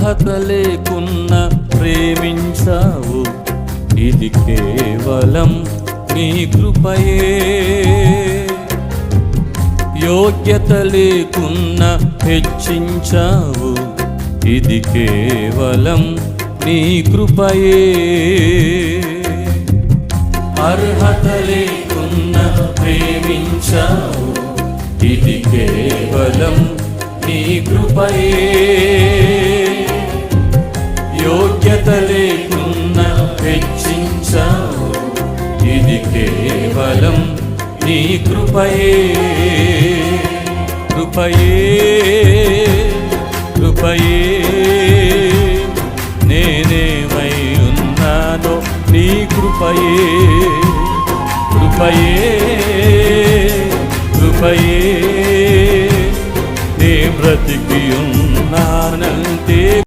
అర్హత లేకున్నా ప్రేమించావు, ఇది కేవలం నీ కృపయే. యోగ్యత లేకున్నా హెచ్చించావు, ఇది కేవలం నీ కృపయే. అర్హత లేకున్నా ప్రేమించావు, ఇది కేవలం నీ కృపయే. యోగ్యత లేకున్నా హెచ్చించావు, ఇది కేవలం నీ కృపయే. కృపయే కృపయే నేనేమై ఉన్నానో నీ కృపయే. కృపయే కృపయే నే బ్రతికి ఉన్నానంటే